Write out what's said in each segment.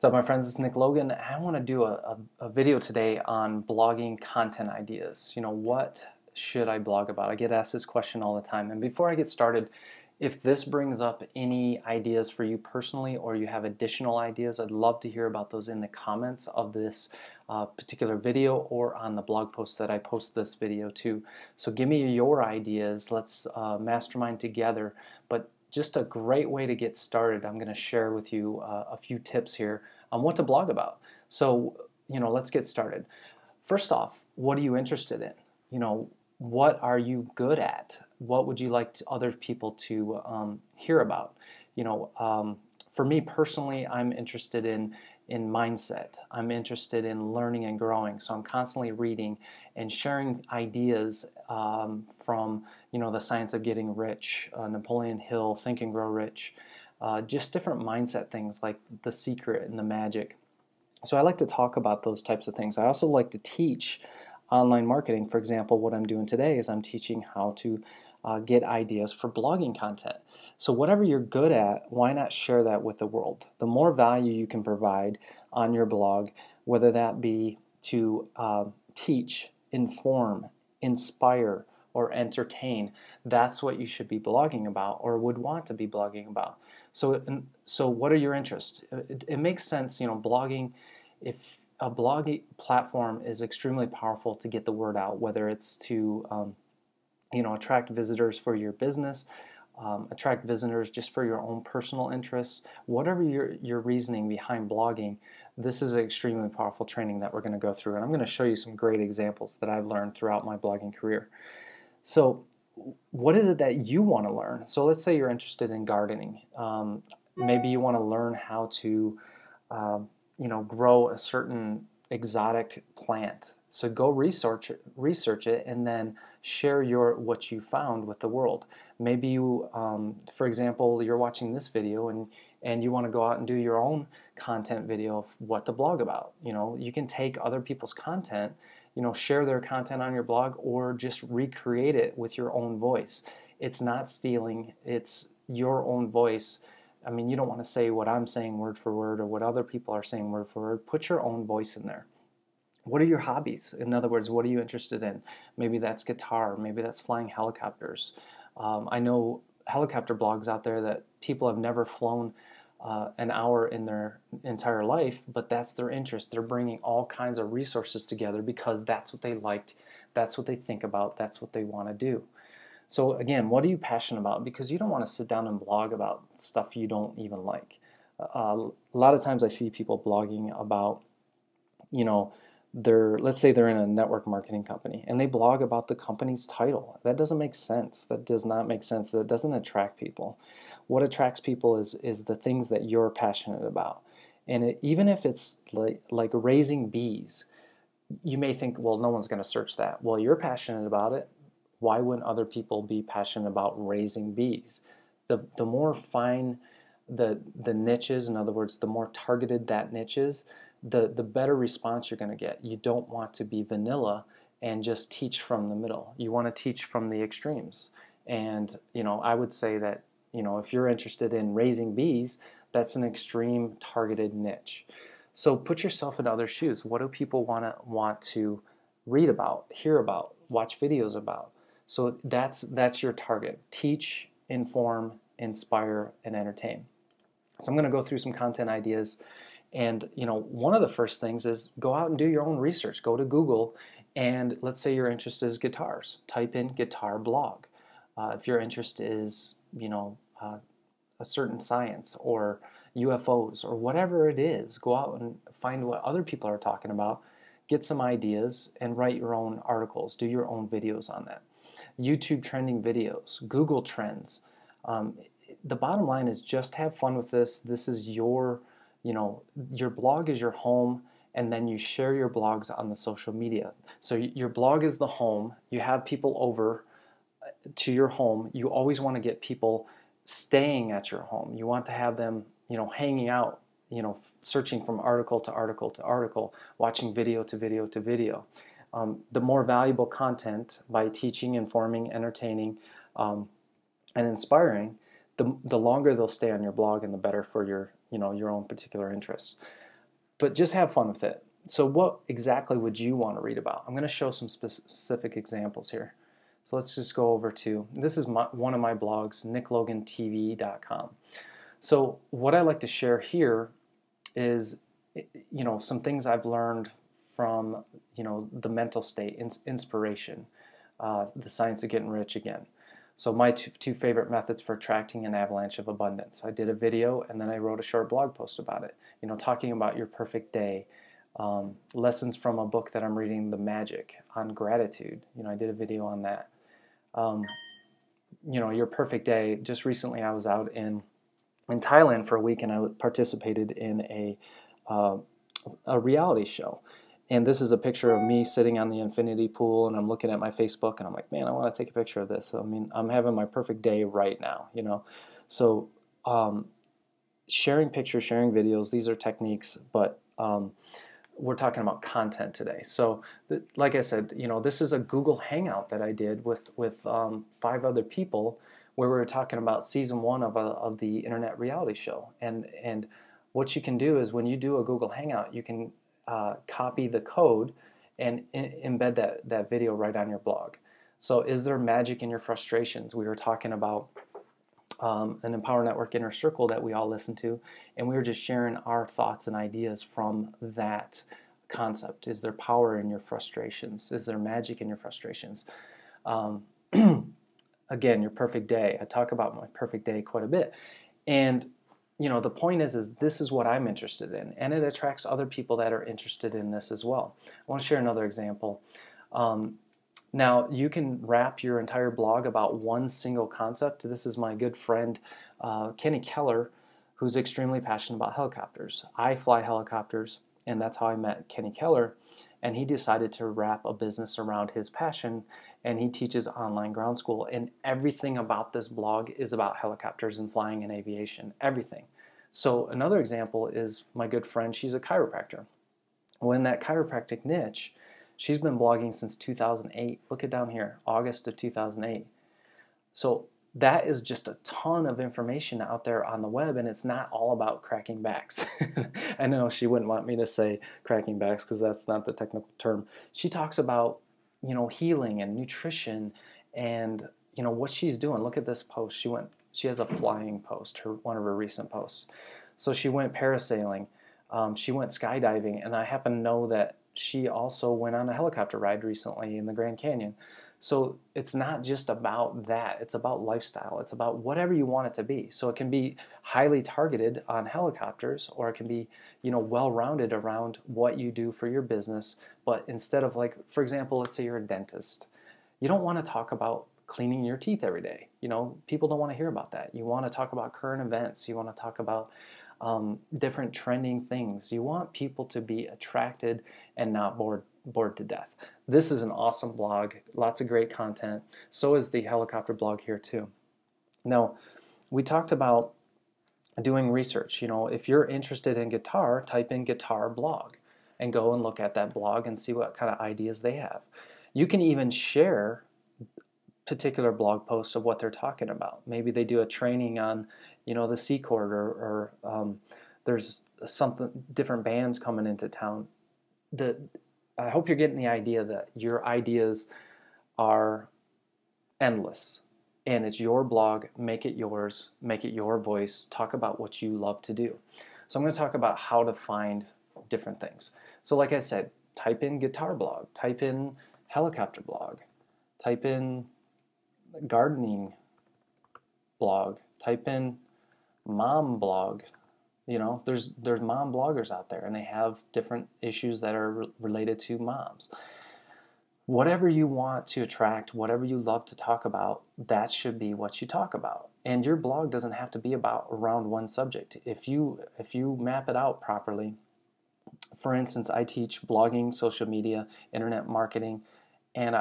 What's up, my friends? It's Logan. I want to do a video today on blogging content ideas. What should I blog about? I get asked this question all the time. And before I get started, if this brings up any ideas for you personally or you have additional ideas, I'd love to hear about those in the comments of this particular video or on the blog post that I post this video to. So give me your ideas. Let's mastermind together. But just a great way to get started. I'm going to share with you a few tips here on what to blog about. So, let's get started. First off, what are you interested in? What are you good at? What would you like other people to hear about? For me personally, I'm interested in mindset. I'm interested in learning and growing. So I'm constantly reading and sharing ideas from the Science of Getting Rich, Napoleon Hill, Think and Grow Rich, just different mindset things like The Secret and The Magic. So I like to talk about those types of things. I also like to teach online marketing. For example, what I'm doing today is I'm teaching how to get ideas for blogging content. So whatever you're good at, why not share that with the world? The more value you can provide on your blog, whether that be to teach, inform, inspire, or entertain, that's what you should be blogging about or would want to be blogging about. So what are your interests? It makes sense, blogging, if a blogging platform is extremely powerful to get the word out, whether it's to attract visitors for your business, attract visitors just for your own personal interests, whatever your reasoning behind blogging, this is an extremely powerful training that we're going to go through. And I'm going to show you some great examples that I've learned throughout my blogging career. So what is it that you want to learn? So let's say you're interested in gardening. Maybe you want to learn how to grow a certain exotic plant. So go research it, and then share what you found with the world. Maybe you, for example, you're watching this video and you want to go out and do your own content video of what to blog about. You can take other people's content, share their content on your blog, or just recreate it with your own voice. It's not stealing, it's your own voice. I mean, you don't want to say what I'm saying word for word or what other people are saying word for word. Put your own voice in there. What are your hobbies? In other words, what are you interested in? Maybe that's guitar, maybe that's flying helicopters. I know helicopter blogs out there that people have never flown an hour in their entire life, but that's their interest. They're bringing all kinds of resources together because that's what they liked, that's what they think about, that's what they want to do. So again, what are you passionate about? Because you don't want to sit down and blog about stuff you don't even like. A lot of times I see people blogging about, let's say they're in a network marketing company and they blog about the company's title. That doesn't make sense. That does not make sense. That doesn't attract people. What attracts people is the things that you're passionate about. And even if it's like raising bees, you may think, well, no one's going to search that. Well, you're passionate about it. Why wouldn't other people be passionate about raising bees? The more fine the niches, in other words, the more targeted that niche is, the better response you're going to get. You don't want to be vanilla and just teach from the middle. You want to teach from the extremes. And I would say that if you're interested in raising bees, that's an extreme targeted niche. So put yourself in other shoes. What do people want to read about, hear about, watch videos about? So that's your target. Teach, inform, inspire, and entertain. So I'm going to go through some content ideas. And one of the first things is go out and do your own research. Go to Google, and let's say your interest is guitars. Type in guitar blog. If your interest is a certain science or UFOs or whatever it is, go out and find what other people are talking about. Get some ideas and write your own articles. Do your own videos on that. YouTube trending videos, Google Trends. The bottom line is just have fun with this. This is your blog is your home, and then you share your blogs on the social media. So your blog is the home. You have people over to your home. You always want to get people staying at your home. You want to have them, hanging out, searching from article to article to article, watching video to video to video. The more valuable content by teaching, informing, entertaining, and inspiring, the longer they'll stay on your blog and the better for your own particular interests. but just have fun with it. So what exactly would you want to read about? I'm going to show some specific examples here. So let's just go over to, this is one of my blogs, nicklogantv.com. So what I like to share here is, some things I've learned from, the mental state, inspiration, the science of getting rich again. So my two favorite methods for attracting an avalanche of abundance. I did a video and then I wrote a short blog post about it, talking about your perfect day, lessons from a book that I'm reading, The Magic, on gratitude. I did a video on that. Your perfect day. Just recently I was out in Thailand for a week and I participated in a reality show. And this is a picture of me sitting on the infinity pool, and I'm looking at my Facebook, and I'm like, man, I want to take a picture of this. I mean, I'm having my perfect day right now, So sharing pictures, sharing videos, these are techniques, but we're talking about content today. So like I said, this is a Google Hangout that I did with 5 other people where we were talking about season 1 of the internet reality show. And what you can do is when you do a Google Hangout, you can copy the code and embed that video right on your blog. So is there magic in your frustrations? We were talking about an Empower Network Inner Circle that we all listen to, and we were just sharing our thoughts and ideas from that concept. Is there power in your frustrations? Is there magic in your frustrations? Again, your perfect day. I talk about my perfect day quite a bit. And the point is this is what I'm interested in, and it attracts other people that are interested in this as well. I want to share another example. Now, you can wrap your entire blog about one single concept. This is my good friend, Kenny Keller, who's extremely passionate about helicopters. I fly helicopters, and that's how I met Kenny Keller, and he decided to wrap a business around his passion, and he teaches online ground school, and everything about this blog is about helicopters and flying and aviation, everything. So another example is my good friend, she's a chiropractor. Well, in that chiropractic niche, she's been blogging since 2008. Look at down here, August of 2008. So that is just a ton of information out there on the web, and it's not all about cracking backs. I know she wouldn't want me to say cracking backs because that's not the technical term. She talks about, healing and nutrition and, what she's doing. Look at this post. She has a flying post, one of her recent posts. So she went parasailing, she went skydiving, and I happen to know that she also went on a helicopter ride recently in the Grand Canyon. So it's not just about that. It's about lifestyle. It's about whatever you want it to be. So it can be highly targeted on helicopters, or it can be, well-rounded around what you do for your business. But instead of, like, for example, let's say you're a dentist. You don't want to talk about cleaning your teeth every day. People don't want to hear about that. You want to talk about current events. You want to talk about different trending things. You want people to be attracted and not bored to death. This is an awesome blog, lots of great content. So is the helicopter blog here too. Now, we talked about doing research. If you're interested in guitar, type in guitar blog and go and look at that blog and see what kind of ideas they have. You can even share particular blog posts of what they're talking about. Maybe they do a training on, the C chord, or there's something, different bands coming into town. I hope you're getting the idea that your ideas are endless, and it's your blog. Make it yours, make it your voice, talk about what you love to do. So I'm going to talk about how to find different things. So like I said, type in guitar blog, type in helicopter blog, type in gardening blog, type in mom blog. There's mom bloggers out there, and they have different issues that are related to moms. Whatever you want to attract, whatever you love to talk about, that should be what you talk about. And your blog doesn't have to be about around one subject. If you map it out properly. For instance, I teach blogging, social media, internet marketing, and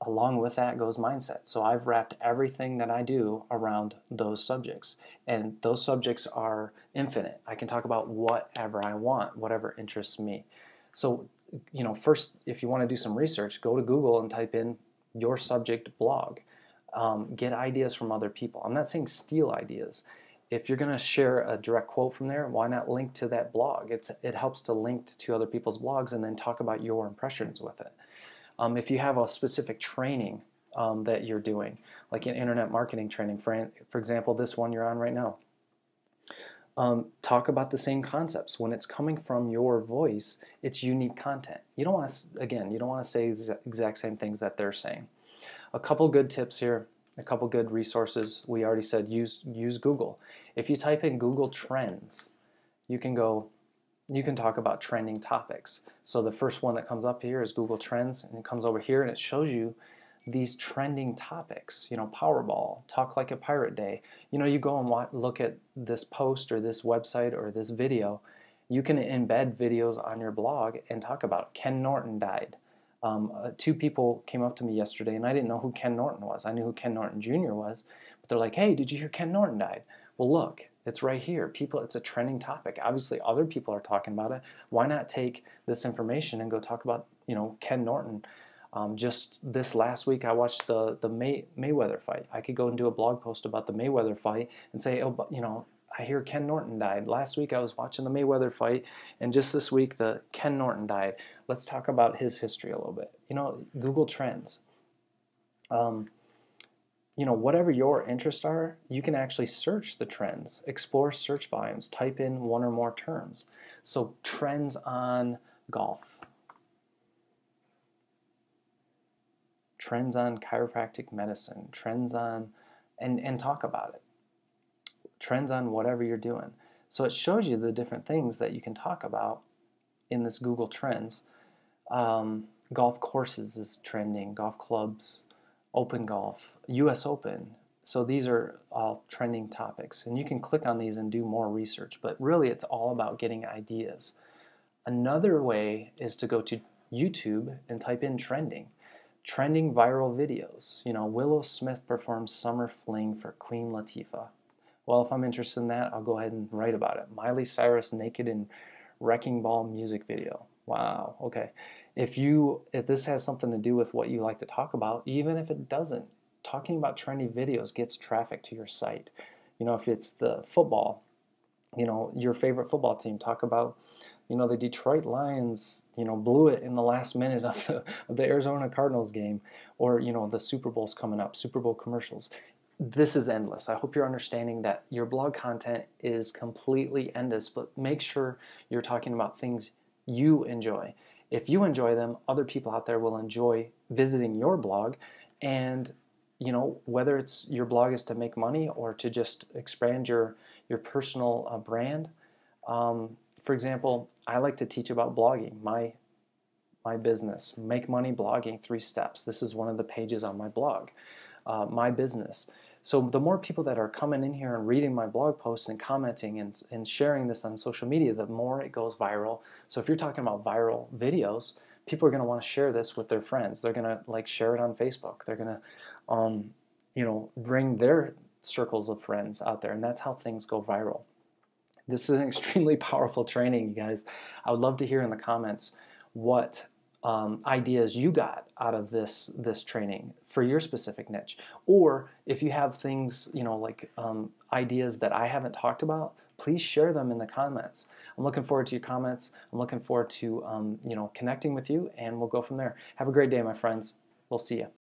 along with that goes mindset. So I've wrapped everything that I do around those subjects, and those subjects are infinite. I can talk about whatever I want, whatever interests me. So, first, if you want to do some research, go to Google and type in your subject blog. Get ideas from other people. I'm not saying steal ideas. if you're going to share a direct quote from there, why not link to that blog? It helps to link to other people's blogs and then talk about your impressions with it. If you have a specific training that you're doing, like an internet marketing training, for example, this one you're on right now, talk about the same concepts. When it's coming from your voice, it's unique content. You don't want to, again, you don't want to say the exact same things that they're saying. A couple good tips here, a couple good resources. We already said use Google. If you type in Google Trends, you can talk about trending topics. So the first one that comes up here is Google Trends, and it comes over here and it shows you these trending topics. You know, Powerball, Talk Like a Pirate Day. You know, you go and look at this post or this website or this video. You can embed videos on your blog and talk about it. Ken Norton died. Two people came up to me yesterday, and I didn't know who Ken Norton was. I knew who Ken Norton Jr. was, but they're like, "Hey, did you hear Ken Norton died?" Well, look, it's right here. It's a trending topic. Obviously, other people are talking about it. Why not take this information and go talk about, you know, Ken Norton? Just this last week, I watched the Mayweather fight. I could go and do a blog post about the Mayweather fight and say, oh, but, you know, I hear Ken Norton died. Last week I was watching the Mayweather fight, and just this week the Ken Norton died. Let's talk about his history a little bit. You know, Google Trends. You know, whatever your interests are, you can actually search the trends, explore search volumes, type in one or more terms. So trends on golf, trends on chiropractic medicine, trends on, and talk about it. Trends on whatever you're doing. So it shows you the different things that you can talk about in this Google Trends. Golf courses is trending, golf clubs, open golf, US Open. So these are all trending topics, and you can click on these and do more research, but really it's all about getting ideas. Another way is to go to YouTube and type in trending viral videos. You know, Willow Smith performs Summer Fling for Queen Latifah. Well, if I'm interested in that, I'll go ahead and write about it. Miley Cyrus naked in Wrecking Ball music video. Wow, okay. If this has something to do with what you like to talk about, even if it doesn't, talking about trendy videos gets traffic to your site. You know, if it's the football, you know, your favorite football team, talk about, you know, the Detroit Lions, you know, blew it in the last minute of the Arizona Cardinals game, or, you know, the Super Bowl's coming up, Super Bowl commercials. This is endless. I hope you're understanding that your blog content is completely endless, but make sure you're talking about things you enjoy. If you enjoy them, other people out there will enjoy visiting your blog. And, you know, whether it's your blog is to make money or to just expand your personal brand. For example, I like to teach about blogging, my business, make money blogging 3 steps. This is one of the pages on my blog, my business. So the more people that are coming in here and reading my blog posts and commenting and sharing this on social media, the more it goes viral. So if you're talking about viral videos, people are going to want to share this with their friends. They're going to like share it on Facebook. They're going to, you know, bring their circles of friends out there, and that's how things go viral. This is an extremely powerful training, you guys. I would love to hear in the comments what ideas you got out of this training for your specific niche, or if you have things, you know, like ideas that I haven't talked about, please share them in the comments. I'm looking forward to your comments. I'm looking forward to you know, connecting with you, and we'll go from there. Have a great day, my friends. We'll see you.